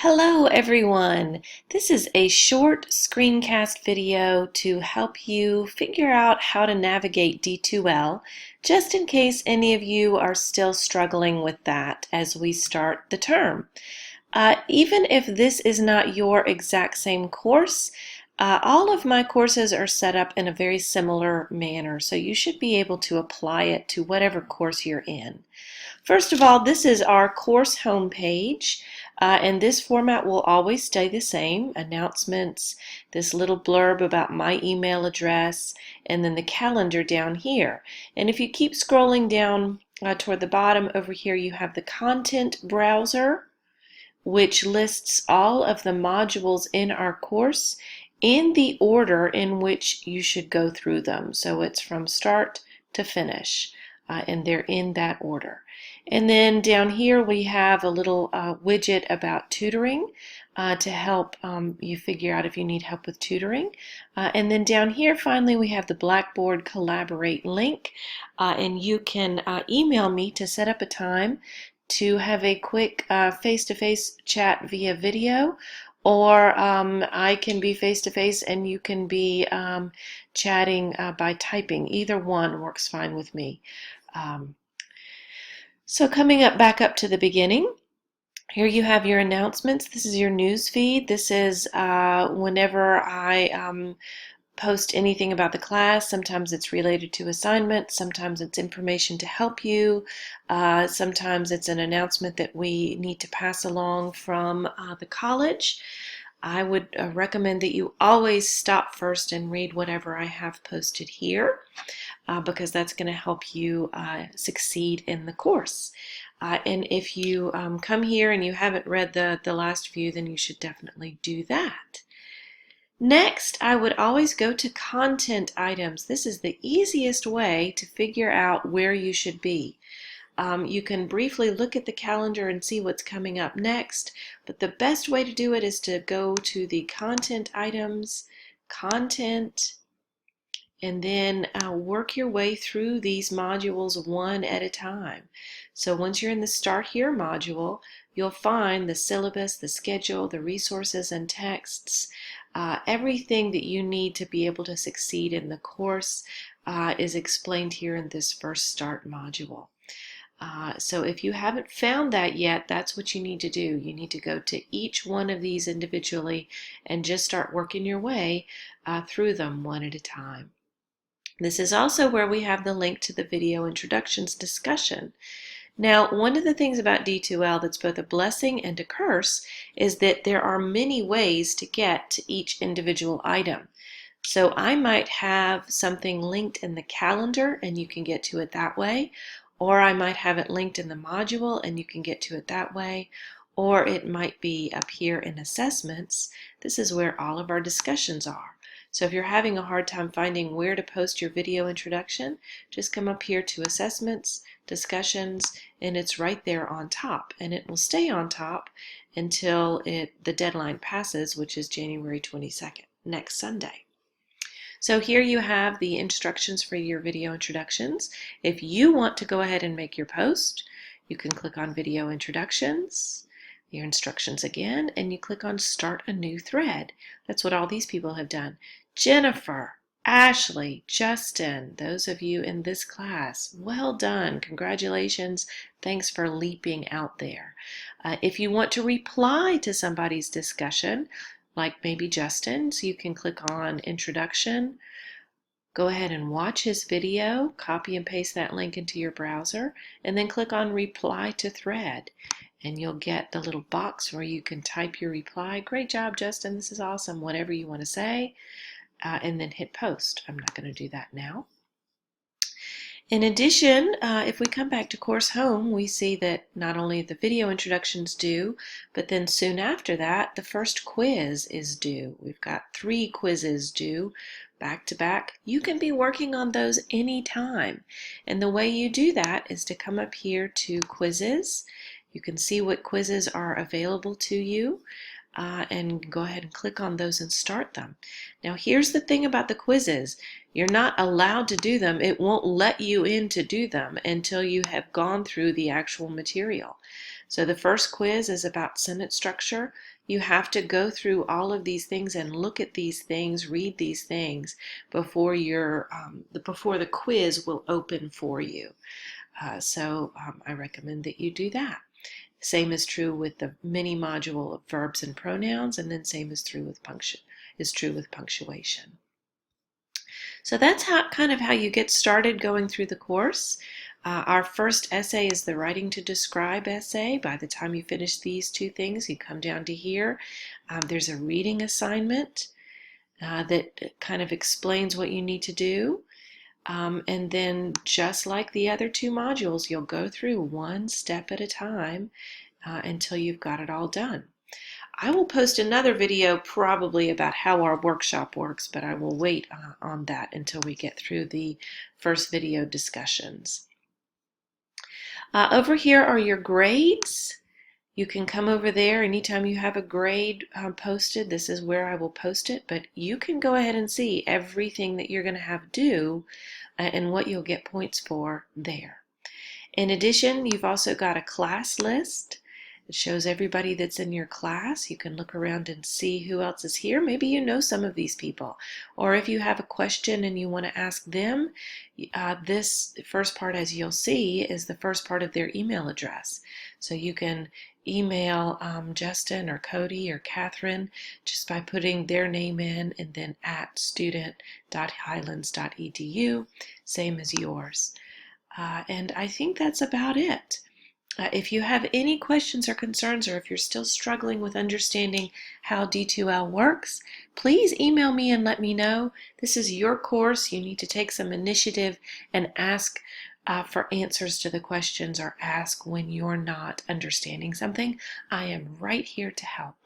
Hello everyone! This is a short screencast video to help you figure out how to navigate D2L, just in case any of you are still struggling with that as we start the term. Even if this is not your exact same course, all of my courses are set up in a very similar manner, so you should be able to apply it to whatever course you're in. First of all, this is our course homepage, and this format will always stay the same. Announcements, this little blurb about my email address, and then the calendar down here. And if you keep scrolling down toward the bottom over here, you have the content browser, which lists all of the modules in our course in the order in which you should go through them. So it's from start to finish, and they're in that order. And then down here we have a little widget about tutoring to help you figure out if you need help with tutoring. And then down here finally we have the Blackboard Collaborate link, and you can email me to set up a time to have a quick face-to-face chat via video, or I can be face-to-face and you can be chatting by typing. Either one works fine with me. So coming back up to the beginning, here you have your announcements. This is your news feed. This is whenever I post anything about the class. Sometimes it's related to assignments, sometimes it's information to help you, sometimes it's an announcement that we need to pass along from the college. I would recommend that you always stop first and read whatever I have posted here, because that's going to help you succeed in the course. And if you come here and you haven't read the last few, then you should definitely do that. Next, I would always go to content items. This is the easiest way to figure out where you should be. You can briefly look at the calendar and see what's coming up next, but the best way to do it is to go to the content items, content, and then work your way through these modules one at a time. So once you're in the Start Here module, you'll find the syllabus, the schedule, the resources and texts. Everything that you need to be able to succeed in the course is explained here in this first Start module. So if you haven't found that yet, that's what you need to do. You need to go to each one of these individually and just start working your way through them one at a time. This is also where we have the link to the video introductions discussion. Now, one of the things about D2L that's both a blessing and a curse is that there are many ways to get to each individual item. So I might have something linked in the calendar and you can get to it that way, or I might have it linked in the module and you can get to it that way, or it might be up here in assessments. This is where all of our discussions are. So if you're having a hard time finding where to post your video introduction, just come up here to assessments, discussions, and it's right there on top. And it will stay on top until the deadline passes, which is January 22nd, next Sunday. So here you have the instructions for your video introductions. If you want to go ahead and make your post, you can click on Video Introductions, your instructions again, and you click on Start a New Thread. That's what all these people have done. Jennifer, Ashley, Justin, those of you in this class, well done. Congratulations. Thanks for leaping out there. If you want to reply to somebody's discussion, like maybe Justin, so you can click on Introduction, go ahead and watch his video, copy and paste that link into your browser, and then click on Reply to Thread. And you'll get the little box where you can type your reply. Great job, Justin. This is awesome. Whatever you want to say. And then hit post. I'm not going to do that now. In addition, if we come back to Course Home, we see that not only the video introductions due, but then soon after that, the first quiz is due. We've got 3 quizzes due back to back. You can be working on those anytime. And the way you do that is to come up here to Quizzes. You can see what quizzes are available to you. And go ahead and click on those and start them. Now here's the thing about the quizzes. You're not allowed to do them. It won't let you in to do them until you have gone through the actual material. So the first quiz is about sentence structure. You have to go through all of these things and look at these things, read these things before before the quiz will open for you. I recommend that you do that. Same is true with the mini module of verbs and pronouns, and then same is true with punctuation. So that's kind of how you get started going through the course. Our first essay is the writing to describe essay. By the time you finish these two things, you come down to here. There's a reading assignment that kind of explains what you need to do. And then just like the other two modules, you'll go through one step at a time until you've got it all done. I will post another video probably about how our workshop works, but I will wait on that until we get through the first video discussions. Over here are your grades. You can come over there anytime you have a grade posted. This is where I will post it, but you can go ahead and see everything that you're going to have due and what you'll get points for there. In addition, you've also got a class list. It shows everybody that's in your class. You can look around and see who else is here. Maybe you know some of these people. Or if you have a question and you want to ask them, this first part, as you'll see, is the first part of their email address. So you can email Justin or Cody or Catherine just by putting their name in and then at student.highlands.edu, same as yours. And I think that's about it. If you have any questions or concerns, or if you're still struggling with understanding how D2L works, please email me and let me know. This is your course. You need to take some initiative and ask for answers to the questions, or ask when you're not understanding something. I am right here to help.